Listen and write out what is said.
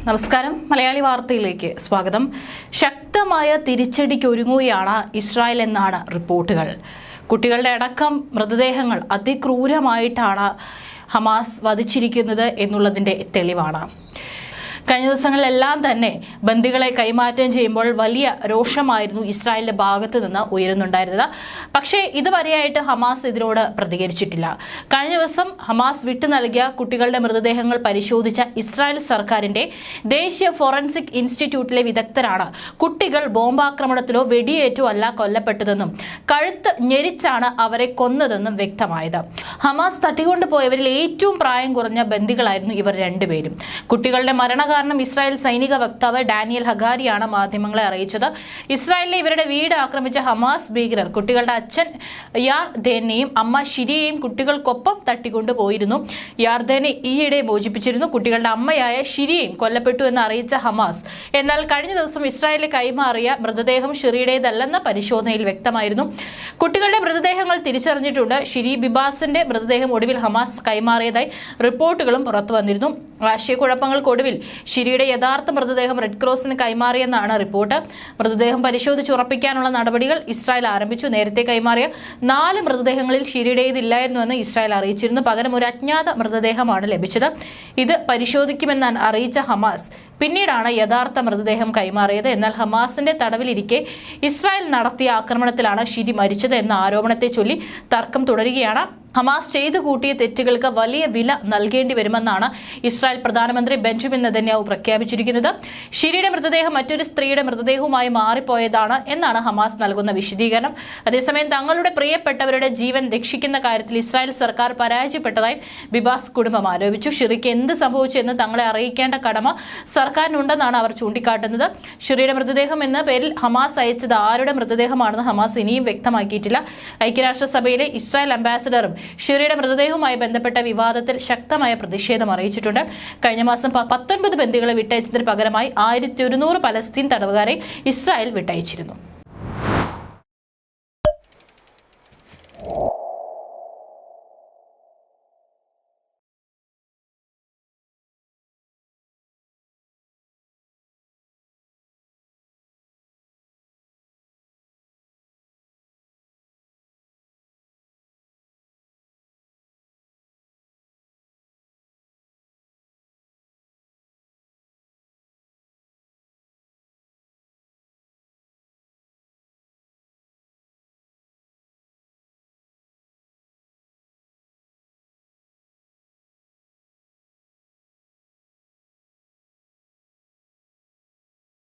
നമസ്കാരം. മലയാളി വാർത്തയിലേക്ക് സ്വാഗതം. ശക്തമായ തിരിച്ചടിക്കൊരുങ്ങുകയാണ് ഇസ്രായേൽ എന്നാണ് റിപ്പോർട്ടുകൾ. കുട്ടികളുടെ അടക്കം മൃതദേഹങ്ങൾ അതിക്രൂരമായിട്ടാണ് ഹമാസ് വധിച്ചിരിക്കുന്നത് എന്നുള്ളതിന്റെ തെളിവാണ്. കഴിഞ്ഞ ദിവസങ്ങളിലെല്ലാം തന്നെ ബന്ദികളെ കൈമാറ്റം ചെയ്യുമ്പോൾ വലിയ രോഷമായിരുന്നു ഇസ്രായേലിന്റെ ഭാഗത്ത് നിന്ന് ഉയരുന്നുണ്ടായിരുന്നത്. പക്ഷേ ഇതുവരെയായിട്ട് ഹമാസ് ഇതിനോട് പ്രതികരിച്ചിട്ടില്ല. കഴിഞ്ഞ ദിവസം ഹമാസ് വിട്ടു നൽകിയ കുട്ടികളുടെ മൃതദേഹങ്ങൾ പരിശോധിച്ച ഇസ്രായേൽ സർക്കാരിന്റെ ദേശീയ ഫോറൻസിക് ഇൻസ്റ്റിറ്റ്യൂട്ടിലെ വിദഗ്ധരാണ് കുട്ടികൾ ബോംബാക്രമണത്തിലോ വെടിയേറ്റോ അല്ല കൊല്ലപ്പെട്ടതെന്നും കഴുത്ത് ഞെരിച്ചാണ് അവരെ കൊന്നതെന്നും വ്യക്തമായത്. ഹമാസ് തട്ടിക്കൊണ്ടുപോയവരിൽ ഏറ്റവും പ്രായം കുറഞ്ഞ ബന്ദികളായിരുന്നു ഇവർ രണ്ടുപേരും. കുട്ടികളുടെ മരണകാരണം ഇസ്രായേൽ സൈനിക വക്താവ് ഡാനിയൽ ഹഗാരിയാണ് മാധ്യമങ്ങളെ അറിയിച്ചത്. ഇസ്രായേലിലെ ഇവരുടെ വീട് ആക്രമിച്ച ഹമാസ് ഭീകരർ കുട്ടികളുടെ അച്ഛൻ യാർദേനെയും അമ്മ ഷിരിയെയും കുട്ടികൾക്കൊപ്പം തട്ടിക്കൊണ്ടുപോയിരുന്നു. യാർദേനെ ഈയിടെ മോചിപ്പിച്ചിരുന്നു. കുട്ടികളുടെ അമ്മയായ ഷിരിയെയും കൊല്ലപ്പെട്ടു എന്ന് അറിയിച്ച ഹമാസ് എന്നാൽ കഴിഞ്ഞ ദിവസം ഇസ്രായേലിൽ കൈമാറിയ മൃതദേഹം ഷിറിയുടേതല്ലെന്ന പരിശോധനയിൽ വ്യക്തമായിരുന്നു. കുട്ടികളുടെ മൃതദേഹങ്ങൾ തിരിച്ചറിഞ്ഞിട്ടുണ്ട്. ഷിരി ബിബാസിന്റെ മൃതദേഹം ഒടുവിൽ ഹമാസ് കൈമാറിയതായി റിപ്പോർട്ടുകളും പുറത്തു വന്നിരുന്നു. ആശയക്കുഴപ്പങ്ങൾക്കൊടുവിൽ ഷിരിയുടെ യഥാർത്ഥ മൃതദേഹം റെഡ് ക്രോസിന് കൈമാറിയെന്നാണ് റിപ്പോർട്ട്. മൃതദേഹം പരിശോധിച്ചുറപ്പിക്കാനുള്ള നടപടികൾ ഇസ്രായേൽ ആരംഭിച്ചു. നേരത്തെ കൈമാറിയ 4 മൃതദേഹങ്ങളിൽ ഷിരിയുടേതില്ലായിരുന്നുവെന്ന് ഇസ്രായേൽ അറിയിച്ചിരുന്നു. പകരം ഒരു അജ്ഞാത മൃതദേഹമാണ് ലഭിച്ചത്. ഇത് പരിശോധിക്കുമെന്നാണ് അറിയിച്ച ഹമാസ് പിന്നീടാണ് യഥാർത്ഥ മൃതദേഹം കൈമാറിയത്. എന്നാൽ ഹമാസിന്റെ തടവിലിരിക്കെ ഇസ്രായേൽ നടത്തിയ ആക്രമണത്തിലാണ് ഷിരി മരിച്ചത് എന്ന ആരോപണത്തെ ചൊല്ലി തർക്കം തുടരുകയാണ്. ഹമാസ് ചെയ്തു കൂട്ടിയ തെറ്റുകൾക്ക് വലിയ വില നൽകേണ്ടി വരുമെന്നാണ് ഇസ്രായേൽ പ്രധാനമന്ത്രി ബെഞ്ചമിൻ നെതന്യാഹു പ്രഖ്യാപിച്ചിരിക്കുന്നത്. ഷിരിയുടെ മൃതദേഹം മറ്റൊരു സ്ത്രീയുടെ മൃതദേഹവുമായി മാറിപ്പോയതാണ് എന്നാണ് ഹമാസ് നൽകുന്ന വിശദീകരണം. അതേസമയം തങ്ങളുടെ പ്രിയപ്പെട്ടവരുടെ ജീവൻ രക്ഷിക്കുന്ന കാര്യത്തിൽ ഇസ്രായേൽ സർക്കാർ പരാജയപ്പെട്ടതായി ബിബാസ് കുടുംബം ആരോപിച്ചു. ഷിറിക്ക് എന്ത് സംഭവിച്ചു എന്ന് തങ്ങളെ അറിയിക്കേണ്ട കടമ സർക്കാരിനുണ്ടെന്നാണ് അവർ ചൂണ്ടിക്കാട്ടുന്നത്. ഷിറിയുടെ മൃതദേഹം എന്ന പേരിൽ ഹമാസ് അയച്ചത് ആരുടെ മൃതദേഹമാണെന്ന് ഹമാസ് ഇനിയും വ്യക്തമാക്കിയിട്ടില്ല. ഐക്യരാഷ്ട്രസഭയിലെ ഇസ്രായേൽ അംബാസഡറും ഷിറിയുടെ മൃതദേഹവുമായി ബന്ധപ്പെട്ട വിവാദത്തിൽ ശക്തമായ പ്രതിഷേധം അറിയിച്ചിട്ടുണ്ട്. കഴിഞ്ഞ മാസം 19 ബന്ദികളെ വിട്ടയച്ചതിന് പകരമായി 1100 പലസ്തീൻ തടവുകാരെ ഇസ്രായേൽ വിട്ടയച്ചിരുന്നു.